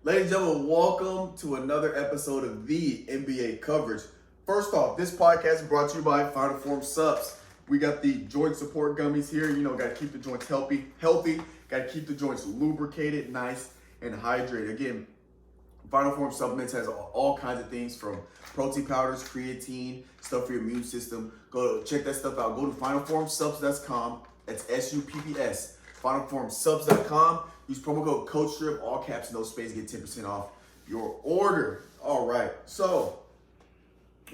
Ladies and gentlemen, welcome to another episode of the NBA coverage. First off, this podcast is brought to you by Final Form Subs. We got the joint support gummies here. You know, got to keep the joints healthy. Got to keep the joints lubricated, nice, and hydrated. Again, Final Form Supplements has all kinds of things from protein powders, creatine, stuff for your immune system. Go check that stuff out. Go to finalformsubs.com. That's SUPPS. Finalformsubs.com. Use promo code CoachStrib, all caps, no space, get 10% off your order. All right, so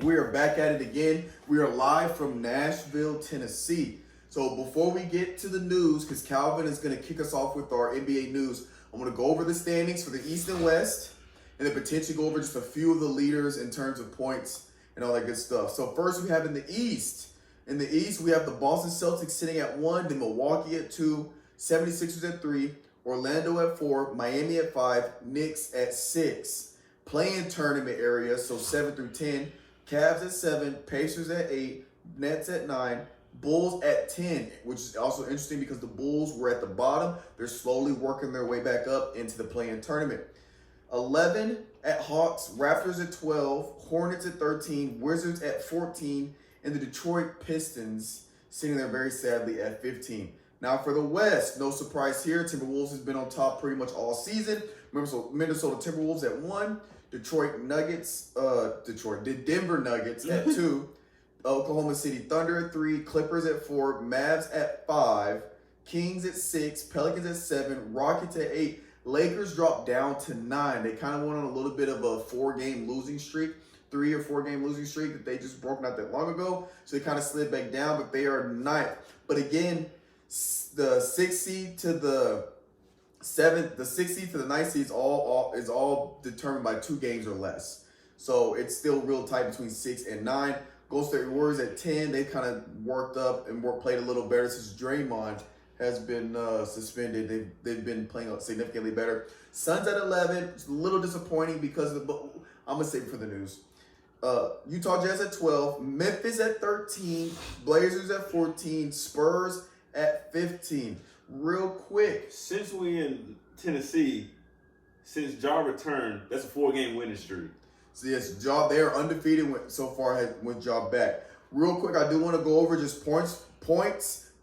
we are back at it again. We are live from Nashville, Tennessee. So before we get to the news, because Calvin is going to kick us off with our NBA news, I'm going to go over the standings for the East and West, and then potentially go over just a few of the leaders in terms of points and all that good stuff. So first we have in the East. In the East, we have the Boston Celtics sitting at 1, then Milwaukee at 2, 76ers at 3, Orlando at 4, Miami at 5, Knicks at 6. Play-in tournament area, so 7 through 10. Cavs at 7, Pacers at 8, Nets at 9, Bulls at 10, which is also interesting because the Bulls were at the bottom. They're slowly working their way back up into the play-in tournament. 11 at Hawks, Raptors at 12, Hornets at 13, Wizards at 14, and the Detroit Pistons sitting there very sadly at 15. Now for the West, no surprise here. Timberwolves has been on top pretty much all season. Minnesota Timberwolves at 1, Denver Nuggets at 2, Oklahoma City Thunder at 3, Clippers at 4, Mavs at 5, Kings at 6, Pelicans at 7, Rockets at 8. Lakers dropped down to 9. They kind of went on a little bit of a 3 or 4 game losing streak that they just broke not that long ago. So they kind of slid back down, but they are 9th. But again, the 6th seed to the 7th, the 6th seed to the 9th seed is all determined by 2 games or less. So it's still real tight between 6 and 9. Golden State Warriors at 10. They kind of worked up and played a little better since Draymond has been suspended. They've been playing significantly better. Suns at 11. It's a little disappointing because I'm gonna save it for the news. Utah Jazz at 12. Memphis at 13. Blazers at 14. Spurs at 15. Real quick, since we in Tennessee, since Ja returned, that's a 4-game winning streak. So yes, Ja, they are undefeated so far with Ja back. Real quick, I do want to go over just points,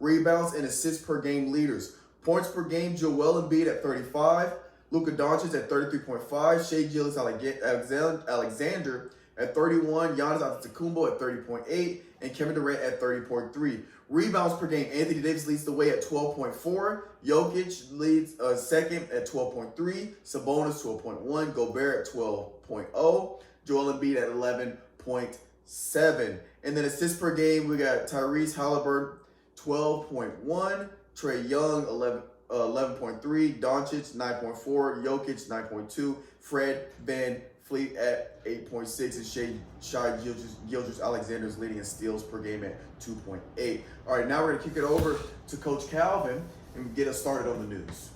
rebounds, and assists per game leaders. Points per game, Joel Embiid at 35, Luka Doncic at 33.5, Shai Gilgeous-Alexander at 31, Giannis Antetokounmpo at 30.8, and Kevin Durant at 30.3. Rebounds per game, Anthony Davis leads the way at 12.4. Jokic leads second at 12.3. Sabonis 12.1. Gobert at 12.0. Joel Embiid at 11.7. And then assists per game, we got Tyrese Halliburton 12.1. Trae Young 11.3. Doncic 9.4. Jokic 9.2. Fred VanVleet at 8.6, and Shai Gilgeous-Alexander is leading in steals per game at 2.8. All right, now we're going to kick it over to Coach Calvin and get us started on the news.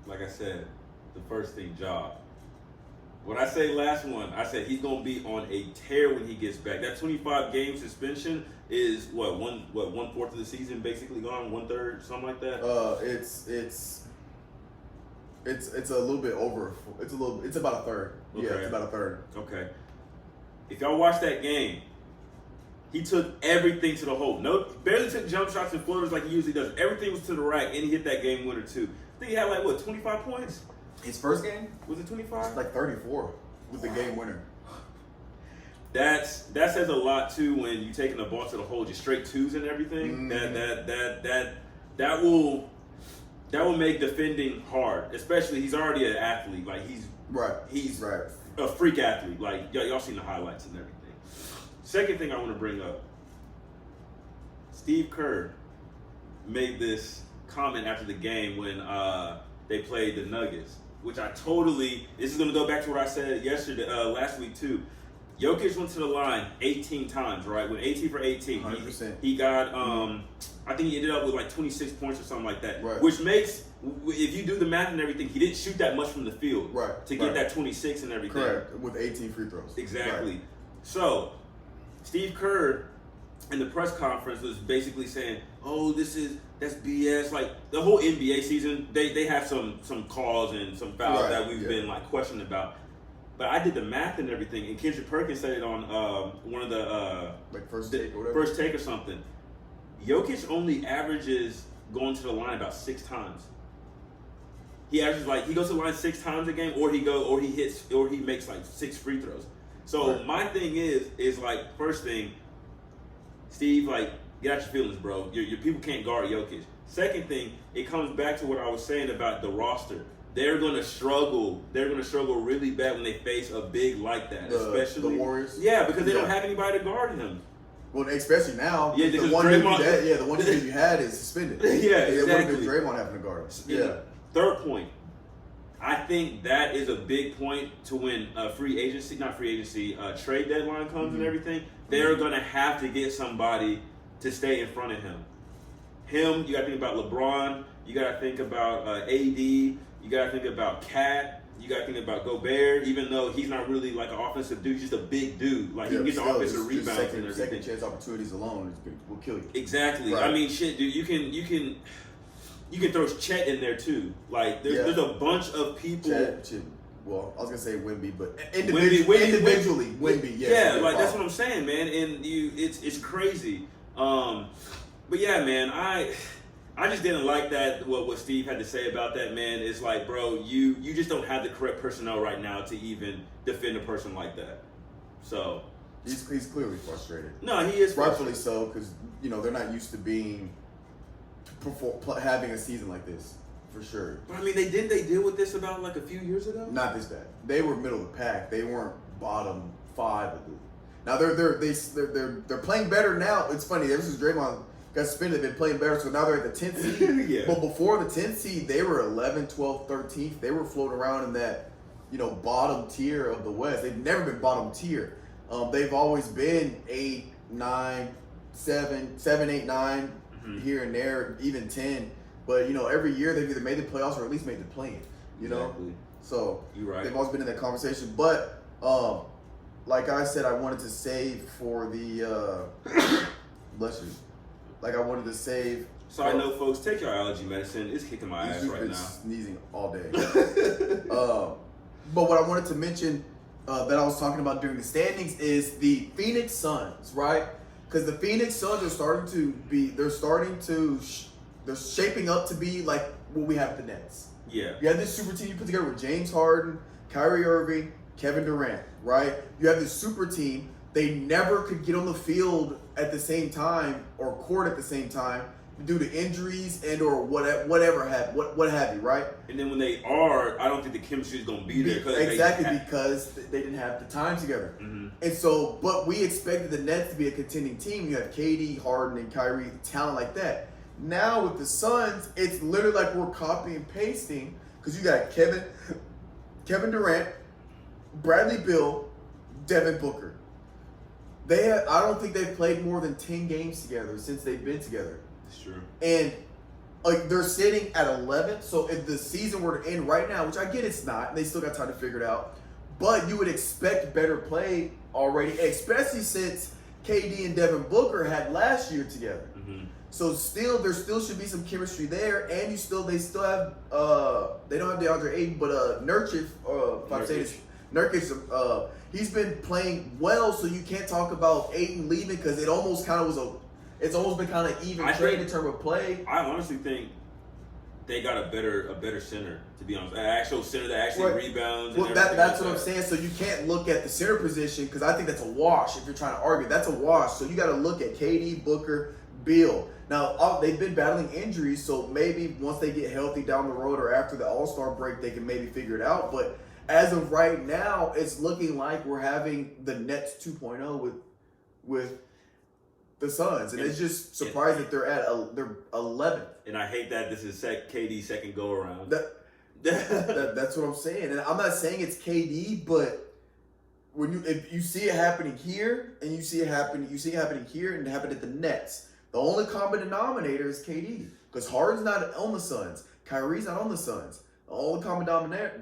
Like I said, the first thing, Ja. What I say last one, I said he's going to be on a tear when he gets back. That 25-game suspension is one fourth of the season basically gone, 1/3, something like that. It's a little bit over. It's about a third. Okay. Yeah, it's about a third. Okay. If y'all watch that game, he took everything to the hole. Barely took jump shots and floaters like he usually does. Everything was to the rack, and he hit that game winner too. I think he had 25 points? His first game? Was it 25? Like 34 with the game winner. That says a lot too when you taking the ball to the hole, just straight twos and everything. That will make defending hard, especially he's already an athlete. Like he's a freak athlete. Like y'all seen the highlights and everything. Second thing I want to bring up, Steve Kerr made this comment after the game when they played the Nuggets, which this is going to go back to what I said last week too. Jokic went to the line 18 times, right? Went 18 for 18. 100%. He got, I think he ended up with 26 points or something like that. Right. Which makes, if you do the math and everything, he didn't shoot that much from the field. Right. To get that 26 and everything. Correct. With 18 free throws. Exactly. Right. So, Steve Kerr in the press conference was basically saying, "Oh, this is That's BS. Like the whole NBA season, they have some calls and some fouls that we've been like questioning about. But I did the math and everything, and Kendrick Perkins said it on one of the like first take or whatever. First take or something. Jokic only averages going to the line about 6 times. He averages he goes to the line 6 times a game, or he makes like 6 free throws. So my thing is like, first thing, Steve, like, get out your feelings, bro. Your people can't guard Jokic. Second thing, it comes back to what I was saying about the roster. They're gonna struggle. They're gonna struggle really bad when they face a big like that, especially the Warriors. Yeah, because they don't have anybody to guard him. Well, especially now. Yeah, the one dude you had is suspended. Yeah, exactly. It would have been Draymond having to guard him. Yeah. Third point. I think that is a big point to when trade deadline comes and everything. They're gonna have to get somebody to stay in front of him. You gotta think about LeBron. You gotta think about AD. You gotta think about Cat. You gotta think about Gobert. Even though he's not really like an offensive dude, he's just a big dude. Like he can get the offensive rebounds and everything. Second chance opportunities alone will kill you. Exactly. Right. I mean, shit, dude. You can throw Chet in there too. Like there's a bunch of people. Chet. Well, I was gonna say Wemby, but individually, Wemby. Yeah, like that's what I'm saying, man. And it's crazy. But yeah, man, I just didn't like that. What Steve had to say about that, man. It's like, bro, you just don't have the correct personnel right now to even defend a person like that. So he's clearly frustrated. No, he is rightfully so, because they're not used to having a season like this, for sure. But I mean, they deal with this about like a few years ago. Not this bad. They were middle of the pack. They weren't bottom 5 of the league. Now they're playing better now. It's funny. Ever since Draymond got suspended, they've been playing better. So now they're at the 10th seed. Yeah. But before the 10th seed, they were 11, 12, 13th. They were floating around in that bottom tier of the West. They've never been bottom tier. They've always been 8, 9, 7, 8, 9 here and there, even 10. But every year they've either made the playoffs or at least made the play-in. Exactly. So you're right. They've always been in that conversation. But like I said, I wanted to save for the bless you. Like I wanted to save. So I know, folks, take your allergy medicine. It's kicking my ass right now. Sneezing all day. But what I wanted to mention that I was talking about during the standings is the Phoenix Suns, right? Because the Phoenix Suns they're shaping up to be like what we have at the Nets. Yeah. You have this super team you put together with James Harden, Kyrie Irving, Kevin Durant, right? You have this super team. They never could get on the field at the same time or court at the same time due to injuries and or what have you, right? And then when they are, I don't think the chemistry is going to be there. Because they didn't have the time together. Mm-hmm. And so, but we expected the Nets to be a contending team. You have KD, Harden, and Kyrie, talent like that. Now with the Suns, it's literally like we're copy and pasting because you got Kevin Durant, Bradley Beal, Devin Booker. I don't think they've played more than 10 games together since they've been together. That's true. And they're sitting at 11. So if the season were to end right now, which I get it's not, they still got time to figure it out. But you would expect better play already, especially since KD and Devin Booker had last year together. Mm-hmm. So there still should be some chemistry there, and they still have they don't have DeAndre Ayton, but Nurkic, if I'm saying this, Nurkic, he's been playing well, so you can't talk about Ayton leaving because it's almost been kind of even trade in terms of play. I honestly think they got a better center, to be honest, an actual center that actually rebounds. Well, that's what I'm saying. So you can't look at the center position because I think that's a wash. If you're trying to argue, that's a wash. So you got to look at KD, Booker, Beal. Now, they've been battling injuries, so maybe once they get healthy down the road or after the All-Star break, they can maybe figure it out. But as of right now, it's looking like we're having the Nets 2.0 with the Suns. And it's just surprised that they're 11th. And I hate that this is KD's second go-around. That's what I'm saying. And I'm not saying it's KD, but if you see it happening here, and you see it happening here, and it happened at the Nets. The only common denominator is KD. Because Harden's not on the Suns. Kyrie's not on the Suns. The only common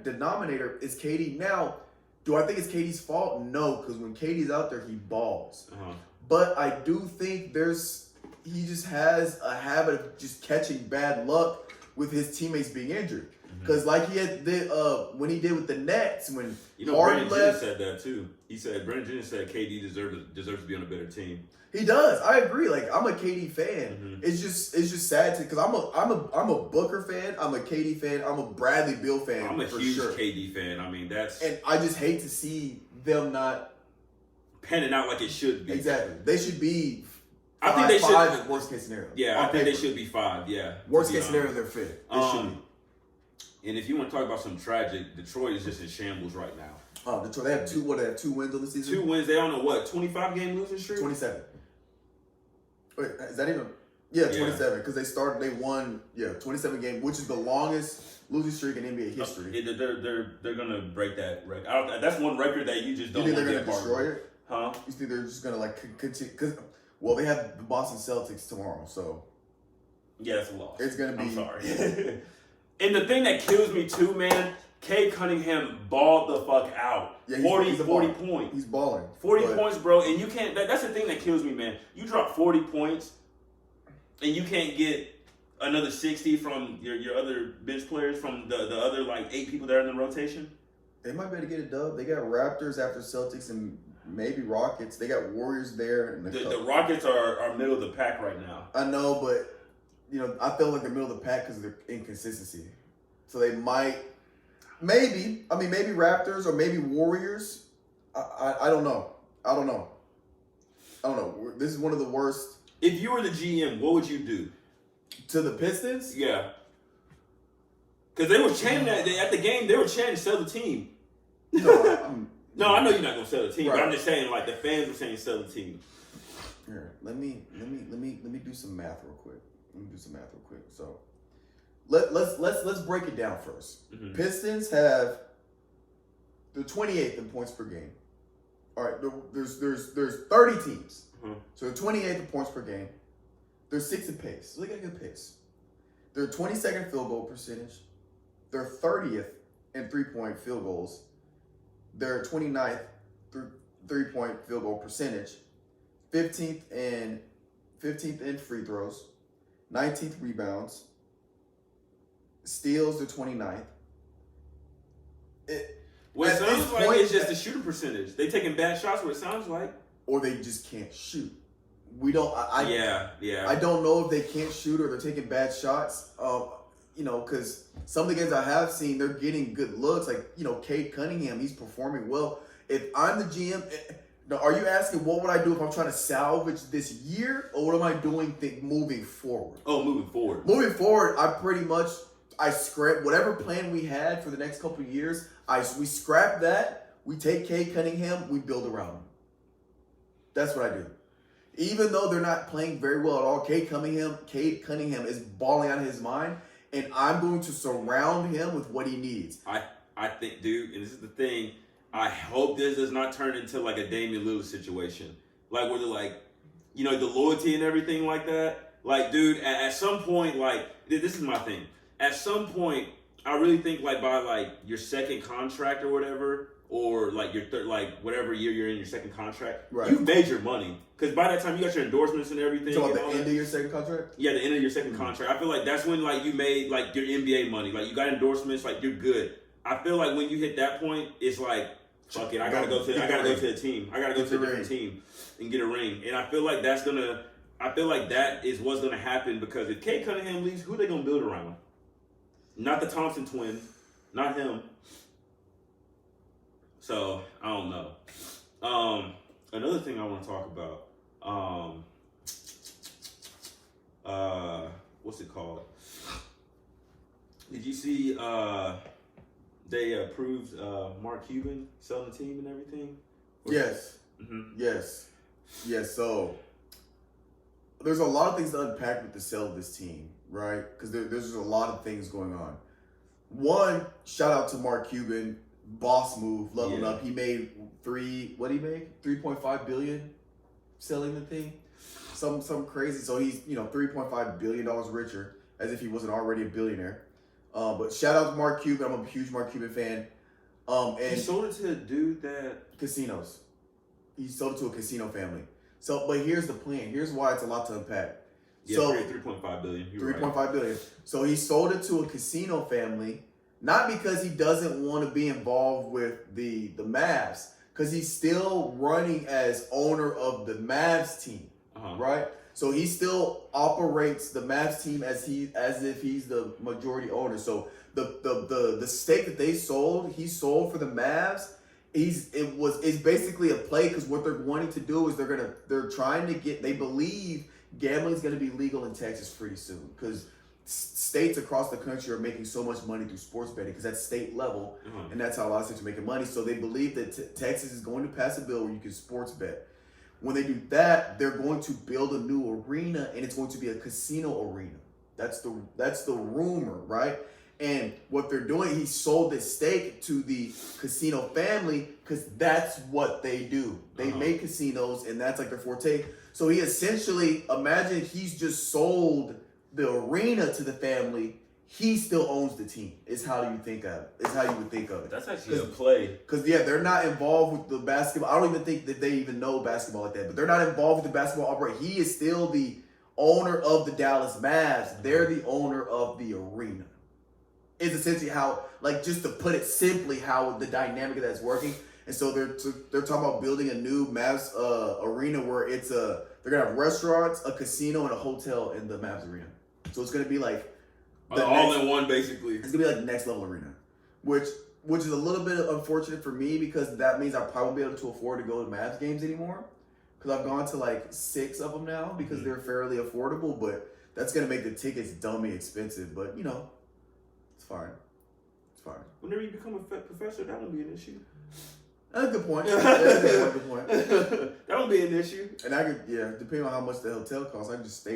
denominator is KD. Now, do I think it's KD's fault? No, because when KD's out there, he balls. Uh-huh. But I do think there's has a habit of just catching bad luck with his teammates being injured. Because like he had when he did with the Nets, when Brandon Harden Jennings left, said that too. Brandon Jennings said KD deserves to be on a better team. he does. I agree. Like I'm a KD fan. It's just sad because I'm a Booker fan. I'm a KD fan. I'm a Bradley Beal fan. I'm a for huge sure. KD fan. I mean and I just hate to see them not panning out like it should be. Exactly. They should be. I think they should. Five at worst case scenario. Yeah, I think they should be 5. Yeah. Worst case scenario, they're 5th. They should be. And if you want to talk about some tragic, Detroit is just in shambles right now. Oh, Detroit, they have 2 wins on the season? 2 wins. They on a 25-game losing streak? 27. Wait, is that even? Yeah, 27. Because they won 27 games, which is the longest losing streak in NBA history. They're gonna break that record. That's one record that you just don't. You think want they're gonna destroy it? Huh? You think they're just gonna continue? Because they have the Boston Celtics tomorrow, so yeah, that's a loss. It's gonna be. I'm sorry. And the thing that kills me too, man, Cade Cunningham balled the fuck out. Yeah, 40 points. He's balling. 40 points, bro, and you can't. That's the thing that kills me, man. You drop 40 points, and you can't get another 60 from your other bench players, from the other 8 people that are in the rotation. They might be able to get a dub. They got Raptors after Celtics and maybe Rockets. They got Warriors there. And the Rockets are middle of the pack right now. I know, but I feel like they're middle of the pack because of their inconsistency. So they might, maybe Raptors or maybe Warriors. I don't know. I don't know. This is one of the worst. If you were the GM, what would you do? To the Pistons? Yeah. Because they were chanting at the game. They were chanting to sell the team. No, I know you're not gonna sell the team, but I'm just saying, the fans were saying sell the team. Here, let me do some math real quick. So, let's break it down first. Mm-hmm. Pistons have the 28th in points per game. All right, there's 30 teams, so they're 28th in points per game. They're 6th in pace, so they got a good pace. They're 22nd field goal percentage. They're 30th in 3-point field goals. They're 29th three-point field goal percentage. 15th in free throws. 19th rebounds. Steals, they're 29th. It sounds like it's just the shooting percentage. They taking bad shots, what it sounds like. Or they just can't shoot. We don't. Yeah. I don't know if they can't shoot or they're taking bad shots. Because some of the games I have seen, they're getting good looks. Like, Cade Cunningham, he's performing well. If I'm the GM, now, are you asking what would I do if I'm trying to salvage this year, or what am I doing moving forward? Oh, moving forward. Moving forward, I scrap whatever plan we had for the next couple of years. We scrap that. We take Cade Cunningham. We build around him. That's what I do. Even though they're not playing very well at all, Cade Cunningham is balling out of his mind, and I'm going to surround him with what he needs. I think, dude, and this is the thing, I hope this does not turn into a Damian Lillard situation. Where they're the loyalty and everything like that. Dude, at some point, this is my thing. At some point, I really think by your second contract or whatever, or your third, whatever year you're in your second contract, right, you've made your money. Because by that time, you got your endorsements and everything. So at the end of your second contract? Yeah, the end of your second contract. I feel like that's when you made your NBA money. You got endorsements, you're good. I feel like when you hit that point, it's fuck it, I gotta go to a team. I gotta go to a different team and get a ring. And I feel like that is what's gonna happen, because if Cade Cunningham leaves, who they gonna build around? Not the Thompson twins, not him. So I don't know. Another thing I want to talk about. What's it called? Did you see? They approved Mark Cuban selling the team and everything? Yes. Mm-hmm. Yes. So there's a lot of things to unpack with the sale of this team, right? Because there's just a lot of things going on. One, shout out to Mark Cuban, boss move, leveling up. He made $3.5 billion selling the thing. Some crazy. So he's $3.5 billion richer, as if he wasn't already a billionaire. But shout out to Mark Cuban. I'm a huge Mark Cuban fan. And he sold it to a dude that casinos. He sold it to a casino family. So, but here's the plan. Here's why it's a lot to unpack. Yeah, So 3.5 billion. You're right. 3.5 billion. So he sold it to a casino family, not because he doesn't want to be involved with the Mavs, because he's still running as owner of the Mavs team, right? So he still operates the Mavs team as if he's the majority owner. So the stake that he sold for the Mavs. It's basically a play, because what they're wanting to do is they're trying to get, they believe gambling is going to be legal in Texas pretty soon, because states across the country are making so much money through sports betting, because that's state level, and that's how a lot of states are making money. So they believe that Texas is going to pass a bill where you can sports bet. When they do that, they're going to build a new arena, and it's going to be a casino arena. That's the rumor, right? And what they're doing, he sold his stake to the casino family, because that's what they do. They make casinos, and that's like their forte. So he essentially, imagine he's just sold the arena to the family. He still owns the team. Is how you would think of it. That's actually a play. Because they're not involved with the basketball. I don't even think that they even know basketball like that. But they're not involved with the basketball operation. He is still the owner of the Dallas Mavs. They're the owner of the arena. Is essentially how, like, just to put it simply, how the dynamic of that's working. And so they're talking about building a new Mavs arena where they're gonna have restaurants, a casino, and a hotel in the Mavs arena. So it's gonna be like all in one, basically. It's gonna be like the next level arena, which is a little bit unfortunate for me, because that means I probably won't be able to afford to go to Mavs games anymore. Because I've gone to like 6 of them now, because they're fairly affordable. But that's gonna make the tickets dummy expensive. But it's fine. It's fine. Whenever you become a professor, that won't be an issue. That's a good point. Good point. That won't be an issue. And I could, depending on how much the hotel costs, I can just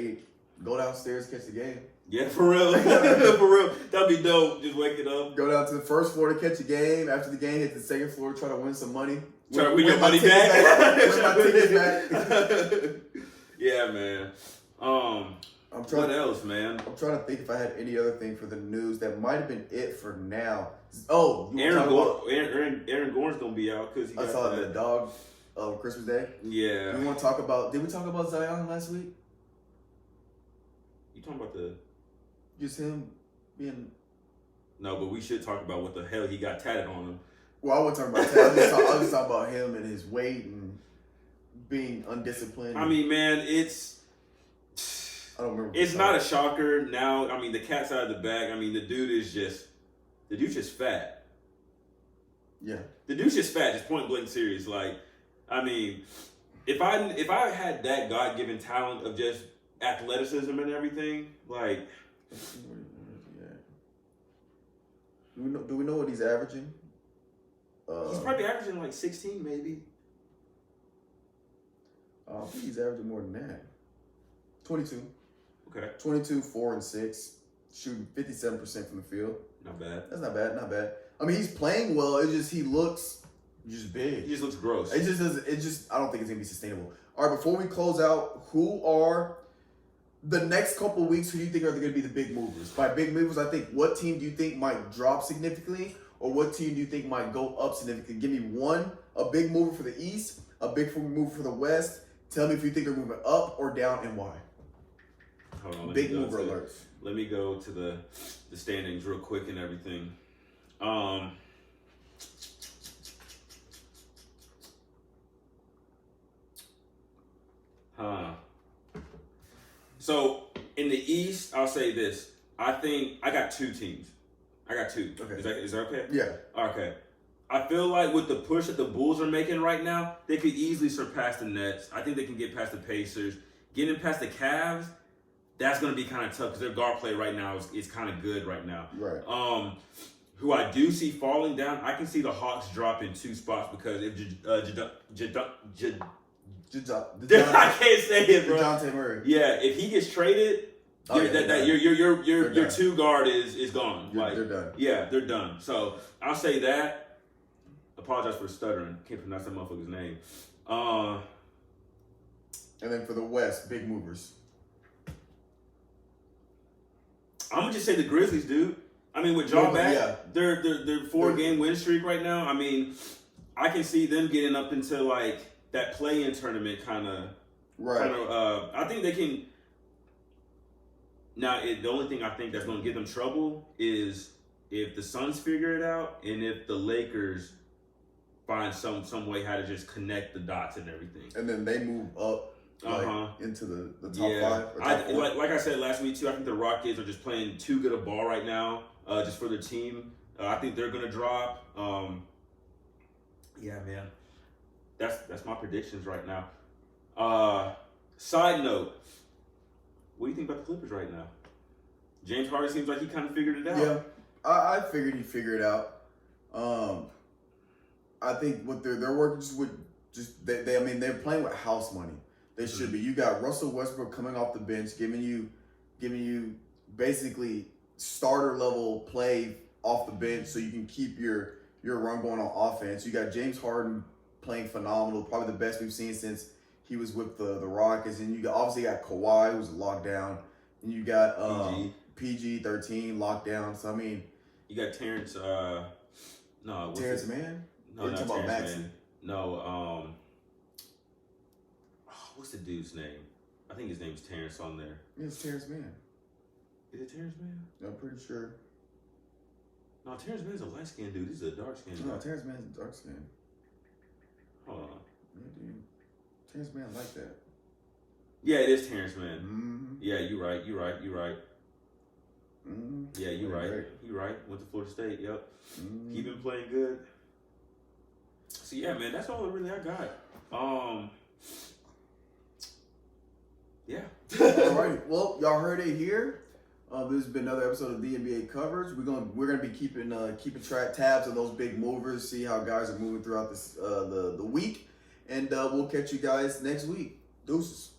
go downstairs, catch the game. Yeah, for real. For real. That'd be dope. Just wake it up. Go down to the first floor to catch a game. After the game, hit the second floor, try to win some money. Try to win your money back. Win my ticket back. Yeah, man. What else, man? I'm trying to think if I had any other thing for the news. That might have been it for now. Oh, Aaron Gordon's gonna be out because I saw the dog Christmas Day. Yeah. We want to talk about? Did we talk about Zion last week? You talking about just him being? No, but we should talk about what the hell he got tatted on him. Well, I wasn't talking about that. I was just talking about him and his weight and being undisciplined. I mean, man, I don't remember. It's not a shocker now. I mean, the cat's out of the bag. I mean, the dude's just fat. Yeah. The dude's just fat, just point blank serious. Like, I mean, if I had that God-given talent of just athleticism and everything, like. Do we know what he's averaging? He's probably averaging like 16, maybe. I think he's averaging more than that. 22. Okay. 22, 4 and 6, shooting 57% from the field. Not bad. That's not bad. Not bad. I mean, he's playing well. It's just he looks just big. He just looks gross. It just doesn't. I don't think it's gonna be sustainable. All right. Before we close out, who are the next couple of weeks? Who do you think are going to be the big movers? By big movers, I think what team do you think might drop significantly, or what team do you think might go up significantly? Give me a big mover for the East, a big mover for the West. Tell me if you think they're moving up or down and why. Hold on, big mover alerts. Let me go to the standings real quick and everything. So in the East, I'll say this. I think I got 2 teams. I got 2. Okay. Is that okay? Yeah. Okay. I feel like with the push that the Bulls are making right now, they could easily surpass the Nets. I think they can get past the Pacers. Getting past the Cavs, that's going to be kind of tough because their guard play right now is kind of good right now. Right. Who I do see falling down, I can see the Hawks dropping 2 spots because if I can't say it, bro. DeJounte Murray. Yeah, if he gets traded, your 2 guard is gone. They're done. Yeah, they're done. So I'll say that. Apologize for stuttering. Can't pronounce that motherfucker's name. And then for the West, big movers. I'm gonna just say the Grizzlies, dude. I mean, with Ja back, they're 4-game win streak right now. I mean, I can see them getting up into like that play-in tournament kind of Right. I think they can. Now, the only thing I think that's going to give them trouble is if the Suns figure it out, and if the Lakers find some way how to just connect the dots and everything. And then they move up into the top 5 or top 4. Like I said last week too, I think the Rockets are just playing too good a ball right now, just for their team. I think they're gonna drop. Yeah, man, that's my predictions right now. Side note, what do you think about the Clippers right now? James Harden seems like he kind of figured it out. Yeah, I figured he figured it out. I think what they're working they're playing with house money. They should be. You got Russell Westbrook coming off the bench, giving you basically starter level play off the bench, so you can keep your run going on offense. You got James Harden playing phenomenal, probably the best we've seen since he was with the Rockets. And you obviously got Kawhi, who's locked down, and you got PG-13 locked down. So I mean, you got Terrence. Terrence Mann. No, not Terrence Mann. No, what's the dude's name? I think his name's Terrence on there. Yeah, it's Terrence Mann. Is it Terrence Mann? I'm pretty sure. No, Terrence Mann's a light skinned dude. He's a dark skinned guy. No, Terrence Mann's dark skin. Hold on. Yeah, dude. Terrence Mann like that. Yeah, it is Terrence Mann. Mm-hmm. Yeah, you're right. Mm-hmm. Yeah, you're right. You're right. Went to Florida State. Yep. Mm-hmm. He been playing good. So yeah, man, that's all really I got. Yeah. All right. Well, y'all heard it here. This has been another episode of the NBA coverage. We're gonna be keeping tabs on those big movers, see how guys are moving throughout this the week, and we'll catch you guys next week. Deuces.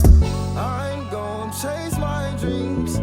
I'm gonna chase my dreams.